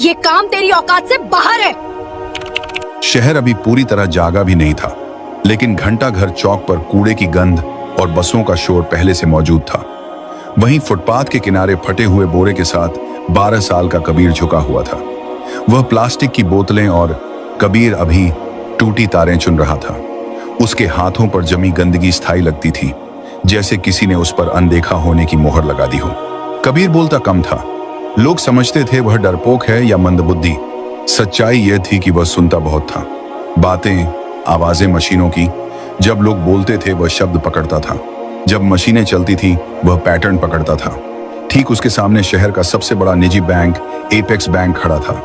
ये काम तेरी औकात से बाहर है। शहर अभी पूरी तरह जागा भी नहीं था, लेकिन घंटा घर चौक पर कूड़े की गंध और बसों का शोर पहले से मौजूद था। वहीं फुटपाथ के किनारे फटे हुए बोरे के साथ 12 साल का कबीर झुका हुआ था। वह प्लास्टिक की बोतलें और कबीर अभी टूटी तारें चुन रहा था। उसके हाथों पर जमी गंदगी स्थायी लगती थी, जैसे किसी ने उस पर अनदेखा होने की मोहर लगा दी हो। कबीर बोलता कम था। लोग समझते थे वह डरपोक है या मंदबुद्धि। सच्चाई यह थी कि वह सुनता बहुत था। बातें, आवाजें मशीनों की। जब लोग बोलते थे वह शब्द पकड़ता था, जब मशीनें चलती थी वह पैटर्न पकड़ता था। ठीक उसके सामने शहर का सबसे बड़ा निजी बैंक एपेक्स बैंक खड़ा था।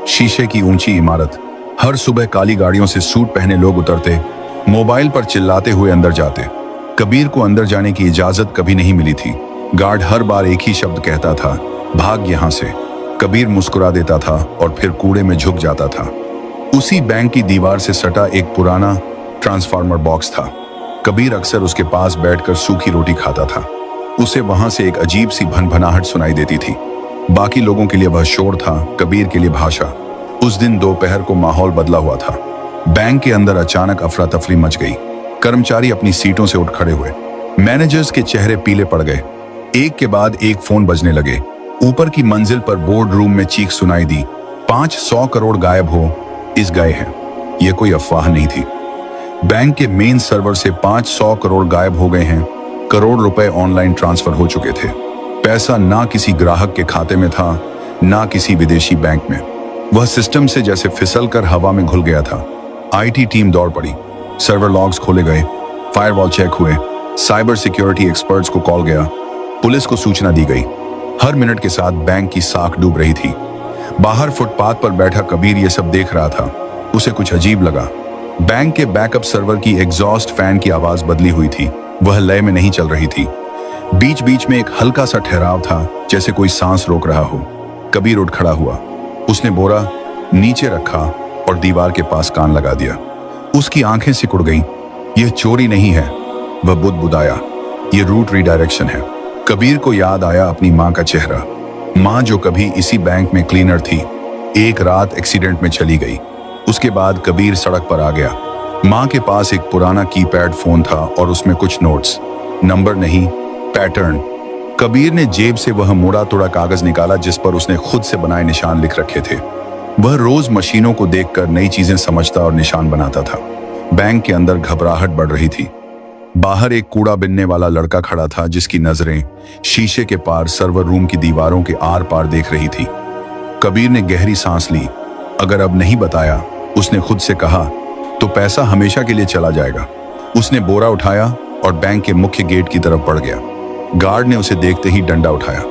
शीशे की ऊंची इमारत। हर सुबह काली गाड़ियों से सूट पहने लोग उतरते, मोबाइल पर चिल्लाते हुए अंदर जाते। कबीर को अंदर जाने की इजाजत कभी नहीं मिली थी। गार्ड हर बार एक ही शब्द कहता था, भाग यहां से। कबीर मुस्कुरा देता था और फिर कूड़े में झुक जाता था। उसी बैंक की दीवार से सटा एक पुराना ट्रांसफार्मर बॉक्स था। कबीर अक्सर उसके पास बैठकर सूखी रोटी खाता था। उसे वहां से एक अजीब सी भनभनाहट सुनाई देती थी। बाकी लोगों के लिए वह शोर था, कबीर के लिए भाषा। उस दिन दोपहर को माहौल बदला हुआ था। बैंक के अंदर अचानक अफरा तफरी मच गई। कर्मचारी अपनी सीटों से उठ खड़े हुए। मैनेजर्स के चेहरे पीले पड़ गए। एक के बाद एक फोन बजने लगे। ऊपर की मंजिल पर बोर्ड रूम में चीख सुनाई दी, 500 करोड़ गायब हो, इस गए हैं। यह कोई अफवाह नहीं थी। बैंक के मेन सर्वर से 500 करोड़ गायब हो गए हैं। करोड़ रुपए ऑनलाइन ट्रांसफर हो चुके थे। पैसा ना किसी ग्राहक के खाते में था, ना किसी विदेशी बैंक में। वह सिस्टम से जैसे फिसलकर हवा में घुल गया था। आईटी टीम दौड़ पड़ी। सर्वर लॉग्स खोले गए, फायरवॉल चेक हुए, साइबर सिक्योरिटी एक्सपर्ट्स को कॉल गया, पुलिस को सूचना दी गई। हर मिनट के साथ बैंक की साख डूब रही थी। बाहर फुटपाथ पर बैठा कबीर ये सब देख रहा था। उसे कुछ अजीब लगा। बैंक के बैकअप सर्वर की एग्जॉस्ट फैन की आवाज बदली हुई थी। वह लय में नहीं चल रही थी। बीच बीच में एक हल्का सा ठहराव था, जैसे कोई सांस रोक रहा हो। कबीर उठ खड़ा हुआ। उसने बोरा नीचे रखा और दीवार के पास कान लगा दिया। उसकी आंखें सिकुड़ गईं। यह चोरी नहीं है, वह बुदबुदाया, यह रूट रीडायरेक्शन है। कबीर को याद आया अपनी माँ का चेहरा। माँ जो कभी इसी बैंक में क्लीनर थी, एक रात एक्सीडेंट में चली गई। उसके बाद कबीर सड़क पर आ गया। माँ के पास एक पुराना कीपैड फोन था और उसमें कुछ नोट्स, नंबर नहीं, पैटर्न। कबीर ने जेब से वह मुड़ा तोड़ा कागज निकाला जिस पर उसने खुद से बनाए निशान लिख रखे थे। वह रोज मशीनों को देखकर नई चीजें समझता और निशान बनाता था। बैंक के अंदर घबराहट बढ़ रही थी। बाहर एक कूड़ा बिनने वाला लड़का खड़ा था, जिसकी नजरें शीशे के पार सर्वर रूम की दीवारों के आर पार देख रही थी। कबीर ने गहरी सांस ली। अगर अब नहीं बताया, उसने खुद से कहा, तो पैसा हमेशा के लिए चला जाएगा। उसने बोरा उठाया और बैंक के मुख्य गेट की तरफ बढ़ गया। गार्ड ने उसे देखते ही डंडा उठाया।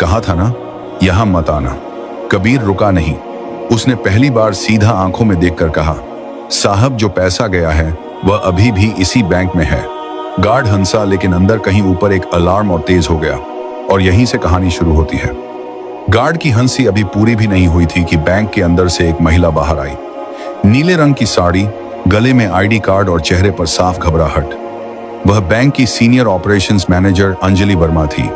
कहा था ना, यहां मत आना। कबीर रुका नहीं। उसने पहली बार सीधा आंखों में देखकर कहा, साहब जो पैसा गया है वह अभी भी इसी बैंक में है। गार्ड हंसा, लेकिन अंदर कहीं ऊपर एक अलार्म और तेज हो गया। और यहीं से कहानी शुरू होती है। गार्ड की हंसी अभी पूरी भी नहीं हुई थी कि बैंक के अंदर से एक महिला बाहर आई। नीले रंग की साड़ी, गले में आईडी कार्ड और चेहरे पर साफ घबराहट। वह बैंक की senior operations manager Anjali Verma थी।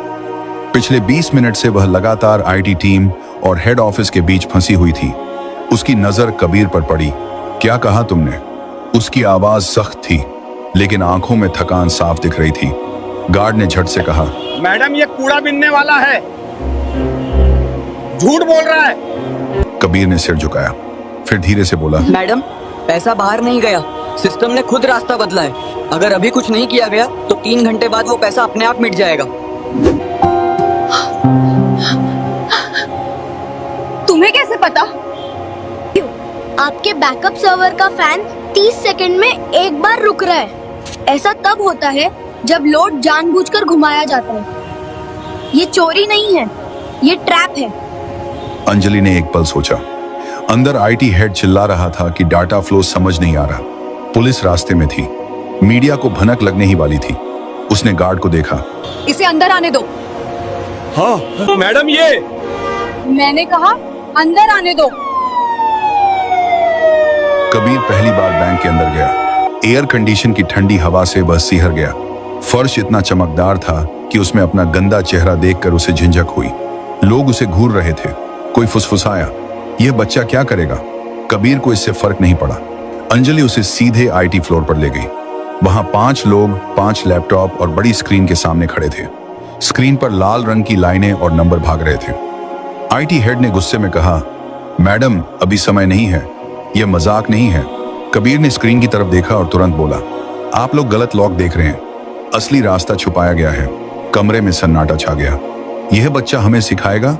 पिछले 20 मिनट से वह लगातार आईटी टीम और हेड ऑफिस के बीच फंसी हुई थी। उसकी नजर कबीर पर पड़ी। क्या कहा तुमने? उसकी आवाज सख्त थी, लेकिन आंखों में थकान साफ दिख रही थी। गार्ड ने झट से कहा, मैडम ये कूड़ा बिनने वाला है, झूठ बोल रहा है। कबीर ने सिर झुकाया, फिर धीरे से बोला, मैडम पैसा बाहर नहीं गया, सिस्टम ने खुद रास्ता बदला है। अगर अभी कुछ नहीं किया गया तो 3 घंटे बाद वो पैसा अपने आप मिट जाएगा। तुम्हें कैसे पता? आपके बैकअप सर्वर का फैन 30 सेकंड में एक बार रुक रहा है। ऐसा तब होता है जब लोड जानबूझकर घुमाया जाता है। ये चोरी नहीं है, ये ट्रैप है। अंजलि ने एक पल सोचा। अंदर आईटी हेड चिल्ला रहा था कि डाटा फ्लो समझ नहीं आ रहा। पुलिस रास्ते में थी, मीडिया को भनक लगने ही वाली थी। उसने गार्ड को देखा। इसे अंदर आने दो। हाँ मैडम, ये मैंने कहा अंदर आने दो। कबीर पहली बार बैंक के अंदर गया। एयर कंडीशन की ठंडी हवा से वह सिहर गया। फर्श इतना चमकदार था कि उसमें अपना गंदा चेहरा देखकर उसे झिंझक हुई। लोग उसे घूर रहे थे। कोई फुसफुसाया, यह बच्चा क्या करेगा? कबीर को इससे फर्क नहीं पड़ा। अंजलि उसे सीधे आईटी फ्लोर पर ले गई। वहां 5 लोग 5 लैपटॉप और बड़ी स्क्रीन के सामने खड़े थे। स्क्रीन पर लाल रंग की लाइनें और नंबर भाग रहे थे। आईटी हेड ने गुस्से में कहा, मैडम अभी समय नहीं है, यह मजाक नहीं है। कबीर ने स्क्रीन की तरफ देखा और तुरंत बोला, आप लोग गलत लॉक देख रहे हैं, असली रास्ता छुपाया गया है। कमरे में सन्नाटा छा गया। यह बच्चा हमें सिखाएगा?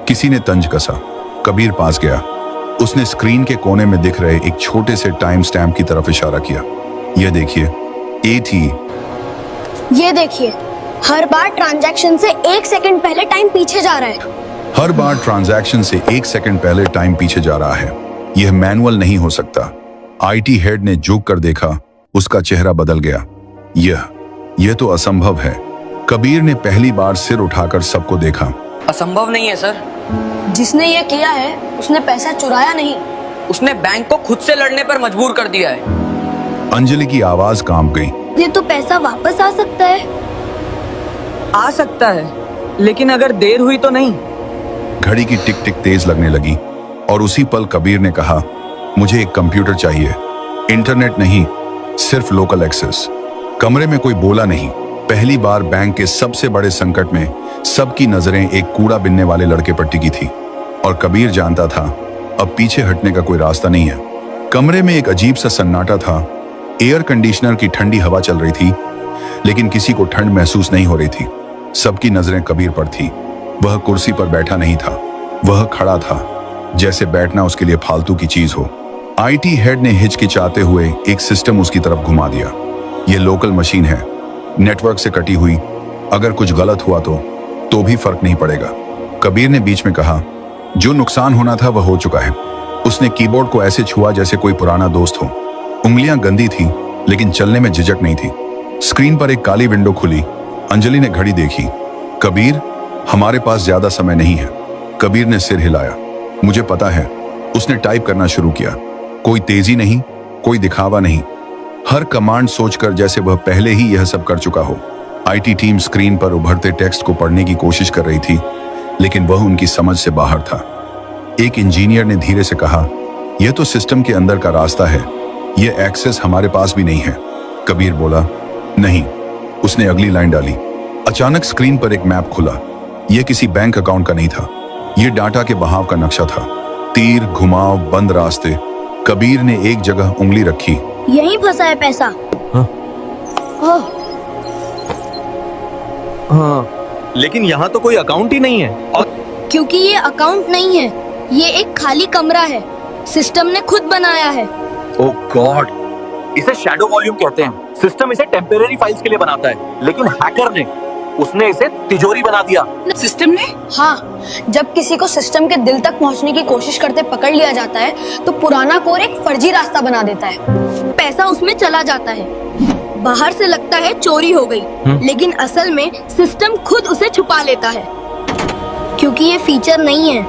किसी ने तंज कसा। कबीर पास गया। उसने स्क्रीन के कोने में दिख रहे एक छोटे से टाइम स्टैम्प की तरफ इशारा किया। यह देखिए, 8 ही। ये देखिए, हर बार ट्रांजैक्शन से 1 सेकंड पहले टाइम पीछे जा रहा है। हर बार ट्रांजैक्शन से 1 सेकंड पहले टाइम पीछे जा रहा है। यह मैनुअल नहीं हो सकता। आईटी हेड ने झुक कर देखा। उसका चेहरा बदल गया। यह तो असंभव है। कबीर ने पहली बार सिर उठाकर सबको देखा। असंभव नहीं है सर। जिसने ये किया है उसने पैसा चुराया नहीं, उसने बैंक को खुद से लड़ने पर मजबूर कर दिया है। अंजलि की आवाज कांप गई। ये तो पैसा वापस आ सकता है। आ सकता है, लेकिन अगर देर हुई तो नहीं। घड़ी की टिक टिक तेज लगने लगी और उसी पल कबीर ने कहा, मुझे एक कंप्यूटर चाहिए, इंटरनेट नहीं, सिर्फ लोकल एक्सेस। कमरे में कोई बोला नहीं। पहली बार बैंक के सबसे बड़े संकट में सबकी नजरें एक कूड़ा बिनने वाले लड़के पर टिकी थी और कबीर जानता था अब पीछे हटने का कोई रास्ता नहीं है। कमरे में एक अजीब सा सन्नाटा था। एयर कंडीशनर की ठंडी हवा चल रही थी, लेकिन किसी को ठंड महसूस नहीं हो रही थी। सबकी नजरें कबीर पर थी। वह कुर्सी पर बैठा नहीं था, वह खड़ा था, जैसे बैठना उसके लिए फालतू की चीज हो। आईटी हेड ने हिचकिचाते हुए एक सिस्टम उसकी तरफ घुमा दिया। यह लोकल मशीन है, नेटवर्क से कटी हुई। अगर कुछ गलत हुआ तो भी फर्क नहीं पड़ेगा। कबीर ने बीच में कहा, जो नुकसान होना था वह हो चुका है। उसने कीबोर्ड को ऐसे छुआ जैसे कोई पुराना दोस्त हो। उंगलियां गंदी थी, लेकिन चलने में झिझक नहीं थी। स्क्रीन पर एक काली विंडो खुली। अंजलि ने घड़ी देखी। कबीर, हमारे पास ज्यादा समय नहीं है। कबीर ने सिर हिलाया। मुझे पता है। उसने टाइप करना शुरू किया। कोई तेजी नहीं, कोई दिखावा नहीं। हर कमांड सोचकर जैसे वह पहले ही यह सब कर चुका हो। आईटी टीम स्क्रीन पर उभरते टेक्स्ट को पढ़ने की कोशिश कर रही थी, लेकिन वह उनकी समझ से बाहर था। एक इंजीनियर ने धीरे से कहा, यह तो सिस्टम के अंदर का रास्ता है, यह एक्सेस हमारे पास भी नहीं है। कबीर बोला, नहीं। उसने अगली लाइन डाली। अचानक स्क्रीन पर एक मैप खुला। यह किसी बैंक अकाउंट का नहीं था, यह डाटा के बहाव का नक्शा था। तीर, घुमाव, बंद रास्ते। कबीर ने एक जगह उंगली रखी। यहीं फंसा है पैसा। ओह, हाँ, लेकिन यहाँ तो कोई अकाउंट ही नहीं है। और क्योंकि ये अकाउंट नहीं है, ये एक खाली कमरा है। सिस्टम ने खुद बनाया है। ओह गॉड, इसे शैडो वॉल्यूम कहते हैं। सिस्टम इसे टेम्परेरी फाइल्स के लिए बनाता है, लेकिन हैकर ने उसने इसे तिजोरी बना दिया। सिस्टम ने? हाँ, जब किसी को सिस्टम के दिल तक पहुंचने की कोशिश करते पकड़ लिया जाता है, तो पुराना कोर एक फर्जी रास्ता बना देता है। पैसा उसमें चला जाता है। बाहर से लगता है चोरी हो गई, लेकिन असल में सिस्टम खुद उसे छुपा लेता है। क्योंकि ये फीचर नहीं है,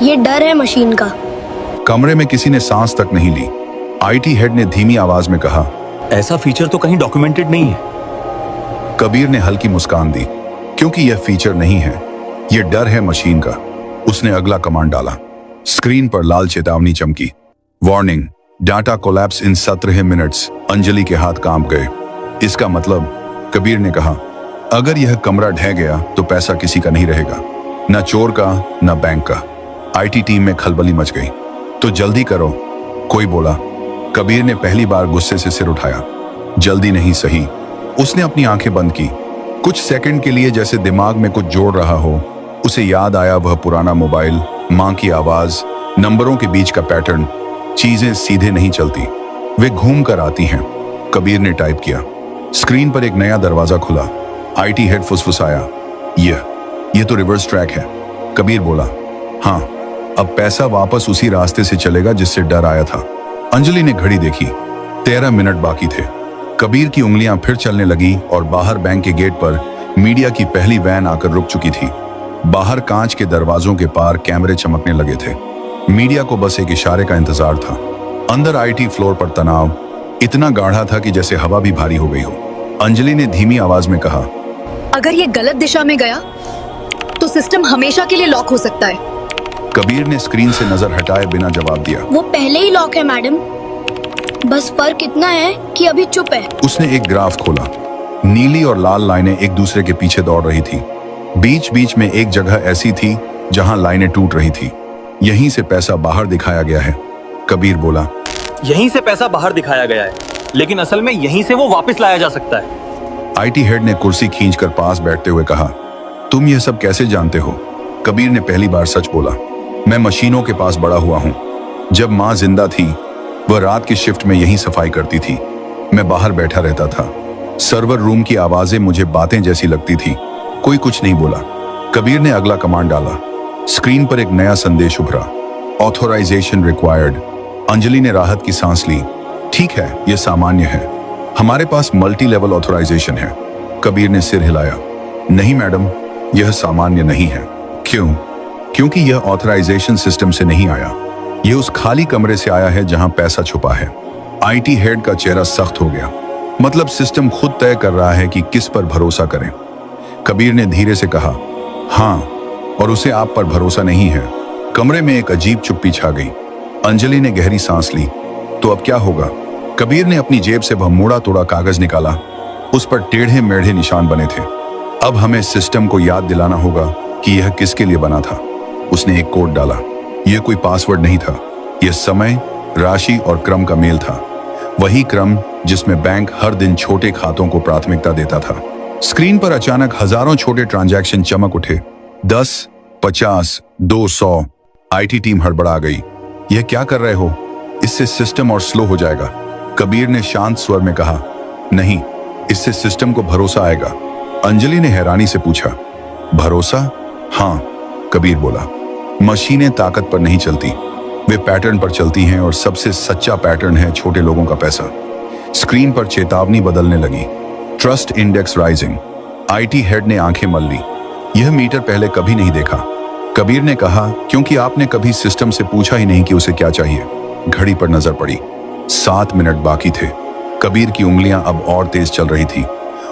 ये डर है मशीन का। कमरे में किसी ने सांस तक नहीं ली। आईटी हेड ने धीमी आवाज में कहा, ऐसा फीचर तो कहीं डॉक्यूमेंटेड नहीं है। कबीर ने हल्की मुस्कान दी। क्योंकि यह फीचर नहीं है, यह डर है मशीन का। उसने अगला कमांड डाला। स्क्रीन पर लाल चेतावनी चमकी। वार्निंग, डाटा कोलैप्स इन 17 मिनट्स। अंजलि के हाथ कांप गए। इसका मतलब, कबीर ने कहा, अगर यह कमरा ढह गया तो पैसा किसी का नहीं रहेगा, न चोर का न बैंक का। आईटी टीम में खलबली मच गई। तो जल्दी करो, कोई बोला। कबीर ने पहली बार गुस्से से सिर उठाया। जल्दी नहीं सही। उसने अपनी आंखें बंद की। कुछ सेकंड के लिए जैसे दिमाग में कुछ जोड़ रहा हो। उसे याद आया वह पुराना मोबाइल, मां की आवाज, नंबरों के बीच का पैटर्न। चीजें सीधे नहीं चलती, वे घूम कर आती हैं। कबीर ने टाइप किया। स्क्रीन पर एक नया दरवाजा खुला। आईटी हेड फुसफुसाया, यह तो रिवर्स ट्रैक है। कबीर बोला, हाँ, अब पैसा वापस उसी रास्ते से चलेगा जिससे डर आया था। अंजलि ने घड़ी देखी। 13 मिनट बाकी थे। कबीर की उंगलियां फिर चलने लगी और बाहर बैंक के गेट पर मीडिया की पहली वैन आकर रुक चुकी थी। बाहर कांच के दरवाजों के पार कैमरे चमकने लगे थे। मीडिया को बस एक इशारे का इंतजार था। अंदर आईटी फ्लोर पर तनाव इतना गाढ़ा था कि जैसे हवा भी भारी हो गई हो। अंजलि ने धीमी आवाज में कहा, अगर ये गलत दिशा में गया तो सिस्टम हमेशा के लिए लॉक हो सकता है। कबीर ने स्क्रीन से नजर हटाए बिना जवाब दिया। वो पहले ही लॉक है मैडम, बस फर्क इतना है कि अभी चुप है। उसने एक ग्राफ खोला। नीली और लाल लाइनें एक दूसरे के पीछे दौड़ रही थी। बीच बीच में एक जगह ऐसी थी जहां लाइनें टूट रही थी। यहीं से पैसा बाहर दिखाया गया है। कबीर बोला, यहीं से पैसा बाहर दिखाया गया है, लेकिन असल में यहीं से वो वापस लाया जा सकता है। आईटी हेड ने कुर्सी खींचकर पास बैठते हुए कहा, तुम यह सब कैसे जानते हो? कबीर ने पहली बार सच बोला, मैं मशीनों के पास बड़ा हुआ हूं। जब माँ जिंदा थी, वह रात की शिफ्ट में यहीं सफाई करती थी। मैं बाहर बैठा रहता था। सर्वर रूम की आवाजें मुझे बातें जैसी लगती थी। कोई कुछ नहीं बोला। कबीर ने अगला कमांड डाला। स्क्रीन पर एक नया संदेश उभरा, ऑथोराइजेशन रिक्वायर्ड। अंजलि ने राहत की सांस ली। ठीक है, यह सामान्य है, हमारे पास मल्टी लेवल ऑथोराइजेशन है। कबीर ने सिर हिलाया। नहीं मैडम, यह सामान्य नहीं है। क्यों? क्योंकि यह ऑथराइजेशन सिस्टम से नहीं आया, यह उस खाली कमरे से आया है जहां पैसा छुपा है। आईटी हेड का चेहरा सख्त हो गया। मतलब सिस्टम खुद तय कर रहा है कि किस पर भरोसा करें। कबीर ने धीरे से कहा, हाँ, और उसे आप पर भरोसा नहीं है। कमरे में एक अजीब चुप्पी छा गई। अंजलि ने गहरी सांस ली। तो अब क्या होगा? कबीर ने अपनी जेब से वह मोड़ा तोड़ा कागज निकाला। उस पर टेढ़े मेढ़े निशान बने थे। अब हमें सिस्टम को याद दिलाना होगा कि यह किसके लिए बना था। उसने एक कोड डाला। यह कोई पासवर्ड नहीं था, यह समय, राशि और क्रम का मेल था। वही क्रम जिसमें बैंक हर दिन छोटे खातों को प्राथमिकता देता था। स्क्रीन पर अचानक हजारों छोटे ट्रांजैक्शन चमक उठे। 10, 50, 200। आईटी टीम हड़बड़ा गई। यह क्या कर रहे हो? इससे सिस्टम और स्लो हो जाएगा। कबीर ने शांत स्वर में कहा, नहीं, इससे सिस्टम को भरोसा आएगा। अंजलि ने हैरानी से पूछा, भरोसा? हाँ, कबीर बोला, मशीनें ताकत पर नहीं चलती, वे पैटर्न पर चलती हैं, और सबसे सच्चा पैटर्न है छोटे लोगों का पैसा। स्क्रीन पर चेतावनी बदलने लगी। Trust index rising. IT head ने आंखें मल ली। यह मीटर पहले कभी नहीं देखा। कबीर ने कहा, क्योंकि आपने कभी सिस्टम से पूछा ही नहीं कि उसे क्या चाहिए। घड़ी पर नजर पड़ी। 7 मिनट बाकी थे। कबीर की उंगलियां अब और तेज चल रही थी,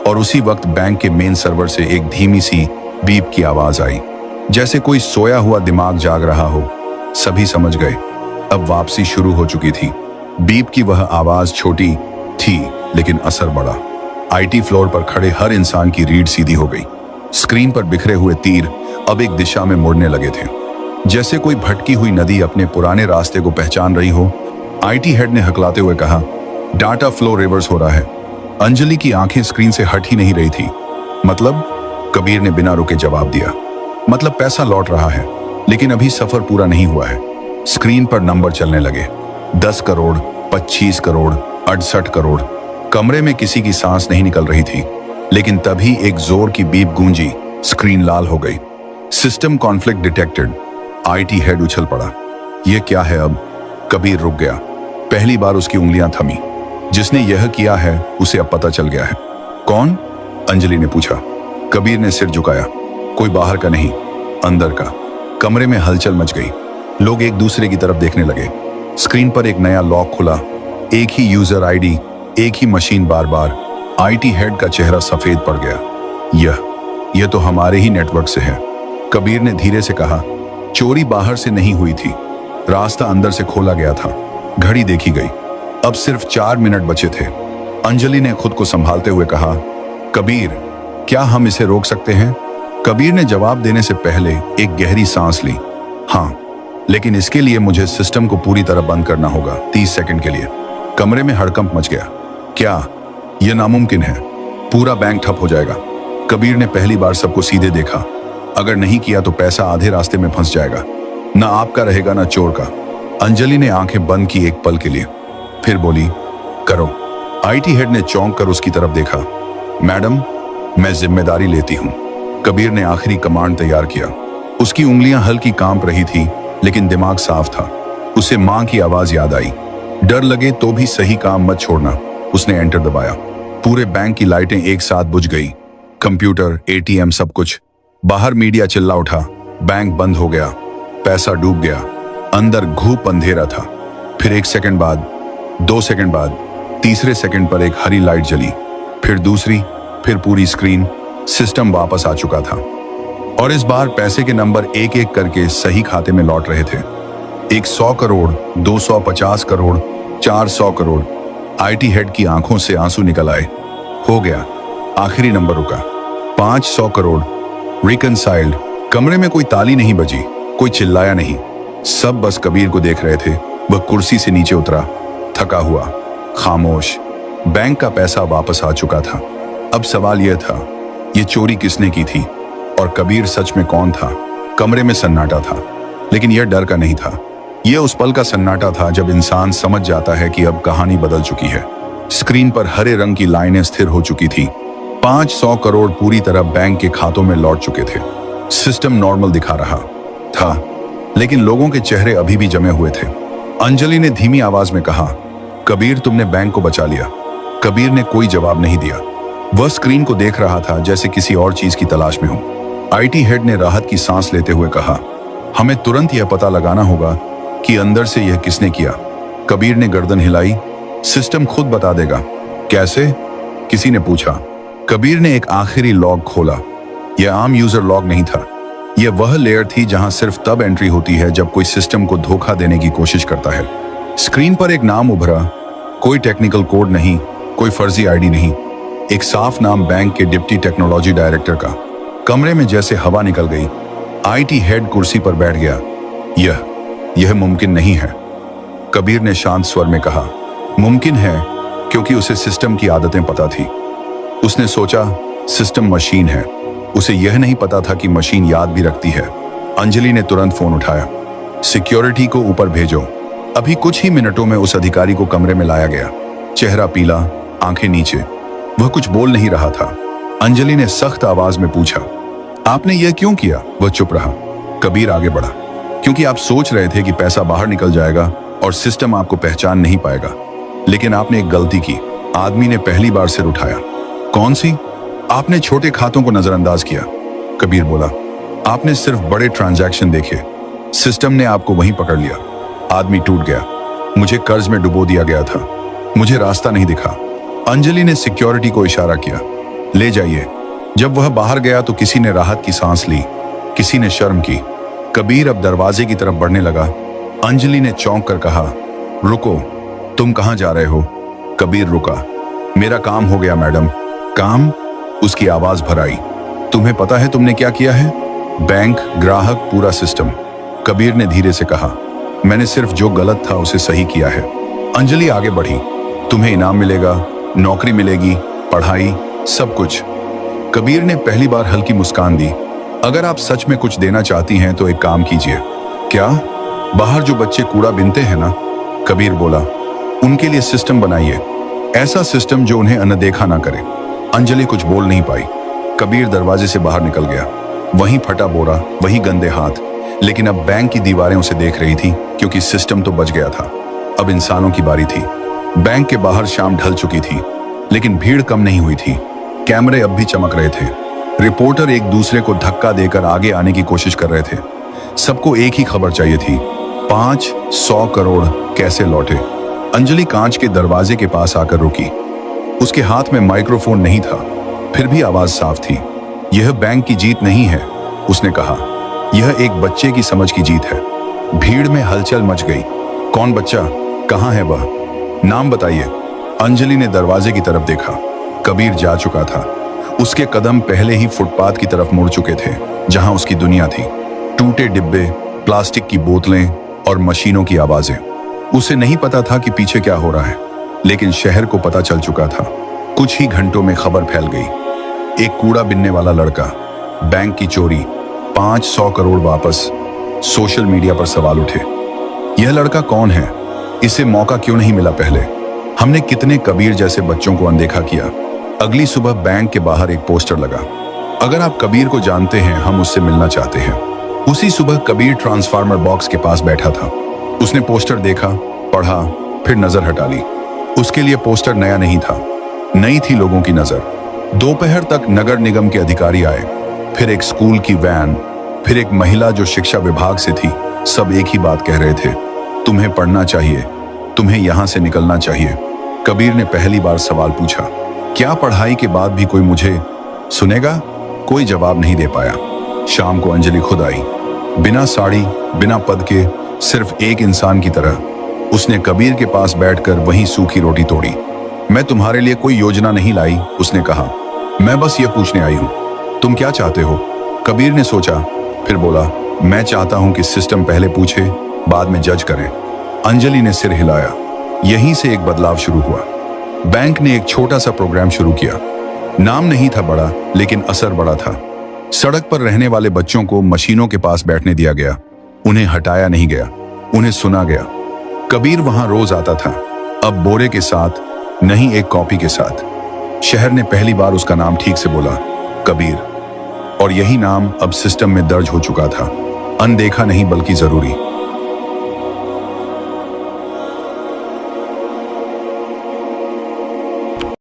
और उसी वक्त बैंक के मेन सर्वर से एक धीमी सी बीप की आवाज आई, जैसे कोई सोया हुआ दिमाग जाग रहा हो। सभी समझ गए, अब वापसी शुरू हो चुकी थी। बीप की वह आवाज छोटी थी, लेकिन असर बड़ा। आईटी फ्लोर पर खड़े हर इंसान की रीढ़ सीधी हो गई। स्क्रीन पर बिखरे हुए तीर अब एक दिशा में मुड़ने लगे थे, जैसे कोई भटकी हुई नदी अपने पुराने रास्ते को पहचान रही हो। आईटी हेड ने हकलाते हुए कहा, डाटा फ्लो रिवर्स हो रहा है। अंजलि की आंखें स्क्रीन से हट ही नहीं रही थी। मतलब? कबीर ने बिना रुके जवाब दिया, मतलब पैसा लौट रहा है, लेकिन अभी सफर पूरा नहीं हुआ है। स्क्रीन पर नंबर चलने लगे। 10 करोड़, 25 करोड़, 68 करोड़। कमरे में किसी की सांस नहीं निकल रही थी, लेकिन तभी एक जोर की बीप गूंजी। स्क्रीन लाल हो गई। System conflict detected. IT head उछल पड़ा। यह क्या है अब? कबीर रुक गया। पहली बार उसकी उंगलियां थमी। जिसने यह किया है उसे अब पता चल गया है। कौन? अंजलि ने पूछा। कबीर ने सिर झुकाया। कोई बाहर का नहीं, अंदर का। कमरे में हलचल मच गई। लोग एक दूसरे की तरफ देखने लगे। स्क्रीन पर एक नया लॉक खुला। एक ही यूजर आईडी, एक ही मशीन बार बार। आईटी हेड का चेहरा सफेद पड़ गया। यह तो हमारे ही नेटवर्क से है। कबीर ने धीरे से कहा, चोरी बाहर से नहीं हुई थी, रास्ता अंदर से खोला गया था। घड़ी देखी गई। अब सिर्फ 4 मिनट बचे थे। अंजलि ने खुद को संभालते हुए कहा, कबीर, क्या हम इसे रोक सकते हैं? कबीर ने जवाब देने से पहले एक गहरी सांस ली। हाँ, लेकिन इसके लिए मुझे सिस्टम को पूरी तरह बंद करना होगा, 30 सेकंड के लिए। कमरे में हड़कंप मच गया। क्या? यह नामुमकिन है। पूरा बैंक ठप हो जाएगा। कबीर ने पहली बार सबको सीधे देखा। अगर नहीं किया तो पैसा आधे रास्ते में फंस जाएगा। ना आपका रहेगा ना चोर का। अंजलि ने आंखें बंद की एक पल के लिए, फिर बोली, करो। आईटी हेड ने चौंक कर उसकी तरफ देखा। मैडम, मैं जिम्मेदारी लेती हूं। कबीर ने आखिरी कमांड तैयार किया। उसकी उंगलियां हल्की कांप रही थी, लेकिन दिमाग साफ था। उसे मां की आवाज याद आई, डर लगे तो भी सही काम मत छोड़ना। उसने एंटर दबाया। पूरे बैंक की लाइटें एक साथ बुझ गई। कंप्यूटर, एटीएम, सब कुछ। बाहर मीडिया चिल्ला उठा। बैंक बंद हो गया, पैसा डूब गया। अंदर घूप अंधेरा था। फिर 1 सेकंड बाद, 2 सेकंड बाद, तीसरे सेकंड पर एक हरी लाइट जली, फिर दूसरी, फिर पूरी स्क्रीन। सिस्टम वापस आ चुका था। और इस बार पैसे के नंबर एक एक करके सही खाते में लौट रहे थे। 100 करोड़, 250 करोड़, 400 करोड़। आईटी हेड की आंखों से आंसू निकल आए। हो गया, आखिरी नंबर रुका। 500 करोड़। रिकनसाइल्ड। कमरे में कोई ताली नहीं बजी, कोई चिल्लाया नहीं। सब बस कबीर को देख रहे थे। वह कुर्सी से नीचे उतरा, थका हुआ, खामोश। बैंक का पैसा वापस आ चुका था। अब सवाल यह था, ये चोरी किसने की थी और कबीर सच में कौन था? कमरे में सन्नाटा था, लेकिन यह डर का नहीं था। यह उस पल का सन्नाटा था जब इंसान समझ जाता है कि अब कहानी बदल चुकी है। स्क्रीन पर हरे रंग की लाइनें स्थिर हो चुकी थी। 500 करोड़ पूरी तरह बैंक के खातों में लौट चुके थे। सिस्टम नॉर्मल दिखा रहा था, लेकिन लोगों के चेहरे अभी भी जमे हुए थे। अंजलि ने धीमी आवाज में कहा, कबीर, तुमने बैंक को बचा लिया। कबीर ने कोई जवाब नहीं दिया। वह स्क्रीन को देख रहा था जैसे किसी और चीज की तलाश में हो। आईटी हेड ने राहत की सांस लेते हुए कहा, हमें तुरंत यह पता लगाना होगा कि अंदर से यह किसने किया। कबीर ने गर्दन हिलाई, सिस्टम खुद बता देगा। कैसे? किसी ने पूछा। कबीर ने एक आखिरी लॉग खोला। यह आम यूजर लॉग नहीं था। यह वह लेयर थी जहां सिर्फ तब एंट्री होती है जब कोई सिस्टम को धोखा देने की कोशिश करता है। स्क्रीन पर एक नाम उभरा। कोई टेक्निकल कोड नहीं, कोई फर्जी आईडी नहीं, एक साफ नाम बैंक के डिप्टी टेक्नोलॉजी डायरेक्टर का। कमरे में जैसे हवा निकल गई। आईटी हेड कुर्सी पर बैठ गया। यह मुमकिन नहीं है, कबीर ने शांत स्वर में कहा। मुमकिन है क्योंकि उसे सिस्टम की आदतें पता थी। उसने सोचा, सिस्टम मशीन है, उसे यह नहीं पता था कि मशीन याद भी रखती है। अंजलि ने तुरंत फोन उठाया। सिक्योरिटी को ऊपर भेजो। अभी कुछ ही मिनटों में उस अधिकारी को कमरे में लाया गया। चेहरा पीला, आंखें नीचे। वह कुछ बोल नहीं रहा था। अंजलि ने सख्त आवाज में पूछा, आपने यह क्यों किया? वह चुप रहा। कबीर आगे बढ़ा, क्योंकि आप सोच रहे थे कि पैसा बाहर निकल जाएगा और सिस्टम आपको पहचान नहीं पाएगा। लेकिन आपने एक गलती की। आदमी ने पहली बार सिर उठाया। कौन सी? आपने छोटे खातों को नजरअंदाज किया। कबीर बोला, आपने सिर्फ बड़े ट्रांजैक्शन देखे। सिस्टम ने आपको वहीं पकड़ लिया। आदमी टूट गया। मुझे कर्ज में डुबो दिया गया था, मुझे रास्ता नहीं दिखा। अंजलि ने सिक्योरिटी को इशारा किया, ले जाइए। जब वह बाहर गया तो किसी ने राहत की सांस ली, किसी ने शर्म की। कबीर अब दरवाजे की तरफ बढ़ने लगा। अंजलि ने चौंक कर कहा, रुको, तुम कहां जा रहे हो? कबीर रुका। मेरा काम हो गया मैडम। काम? उसकी आवाज भर आई। तुम्हें पता है तुमने क्या किया है? बैंक, ग्राहक, पूरा सिस्टम। कबीर ने धीरे से कहा, मैंने सिर्फ जो गलत था उसे सही किया है। अंजलि आगे बढ़ी। तुम्हें इनाम मिलेगा, नौकरी मिलेगी, पढ़ाई, सब कुछ। कबीर ने पहली बार हल्की मुस्कान दी। अगर आप सच में कुछ देना चाहती हैं तो एक काम कीजिए। क्या? बाहर जो बच्चे कूड़ा बीनते हैं ना, कबीर बोला, उनके लिए सिस्टम बनाइए। ऐसा सिस्टम जो उन्हें अनदेखा ना करे। अंजलि कुछ बोल नहीं पाई। कबीर दरवाजे से बाहर निकल गया। वहीं फटा बोरा, वहीं गंदे हाथ। लेकिन अब बैंक की दीवारें उसे देख रही थी, क्योंकि सिस्टम तो बच गया था। अब इंसानों की बारी थी। बैंक के बाहर शाम ढल चुकी थी, लेकिन भीड़ कम नहीं हुई थी। कैमरे अब भी चमक रहे थे। रिपोर्टर एक दूसरे को धक्का देकर आगे आने की कोशिश कर रहे थे। सबको एक ही खबर चाहिए थी, 500 करोड़ कैसे लौटे। अंजलि कांच के दरवाजे के पास आकर रुकी। उसके हाथ में माइक्रोफोन नहीं था, फिर भी आवाज साफ थी। यह बैंक की जीत नहीं है, उसने कहा, यह एक बच्चे की समझ की जीत है। भीड़ में हलचल मच गई। कौन बच्चा? कहाँ है वह? नाम बताइए। अंजलि ने दरवाजे की तरफ देखा। कबीर जा चुका था। उसके कदम पहले ही फुटपाथ की तरफ मुड़ चुके थे, जहां उसकी दुनिया थी। टूटे डिब्बे, प्लास्टिक की बोतलें और मशीनों की आवाजें। उसे नहीं पता था कि पीछे क्या हो रहा है, लेकिन शहर को पता चल चुका था। कुछ ही घंटों में खबर फैल गई। एक कूड़ा बिनने वाला लड़का, बैंक की चोरी, 500 करोड़ वापस। सोशल मीडिया पर सवाल उठे, यह लड़का कौन है? इसे मौका क्यों नहीं मिला पहले? हमने कितने कबीर जैसे बच्चों को अनदेखा किया। अगली सुबह बैंक के बाहर एक पोस्टर लगा, अगर आप कबीर को जानते हैं, हम उससे मिलना चाहते हैं। उसी सुबह कबीर ट्रांसफार्मर बॉक्स के पास बैठा था। उसने पोस्टर देखा, पढ़ा, फिर नजर हटा ली। उसके लिए पोस्टर नया नहीं था, नई थी लोगों की नजर। दोपहर तक नगर निगम के अधिकारी आए, फिर एक स्कूल की वैन, फिर एक महिला जो शिक्षा विभाग से थी। सब एक ही बात कह रहे थे, तुम्हें पढ़ना चाहिए, तुम्हें यहां से निकलना चाहिए। कबीर ने पहली बार सवाल पूछा, क्या पढ़ाई के बाद भी कोई मुझे सुनेगा? कोई जवाब नहीं दे पाया। शाम को अंजलि खुद आई, बिना साड़ी, बिना पद के, सिर्फ एक इंसान की तरह। उसने कबीर के पास बैठकर वहीं सूखी रोटी तोड़ी। मैं तुम्हारे लिए कोई योजना नहीं लाई, उसने कहा। मैं बस ये पूछने आई हूं, तुम क्या चाहते हो? कबीर ने सोचा, फिर बोला, मैं चाहता हूं कि सिस्टम पहले पूछे, बाद में जज करें। अंजलि ने सिर हिलाया। यहीं से एक बदलाव शुरू हुआ। बैंक ने एक छोटा सा प्रोग्राम शुरू किया। नाम नहीं था बड़ा, लेकिन असर बड़ा था। सड़क पर रहने वाले बच्चों को मशीनों के पास बैठने दिया गया। उन्हें हटाया नहीं गया, उन्हें सुना गया। कबीर वहां रोज आता था, अब बोरे के साथ, नहीं एक कॉपी के साथ। शहर ने पहली बार उसका नाम ठीक से बोला, कबीर। और यही नाम अब सिस्टम में दर्ज हो चुका था, अनदेखा नहीं बल्कि जरूरी।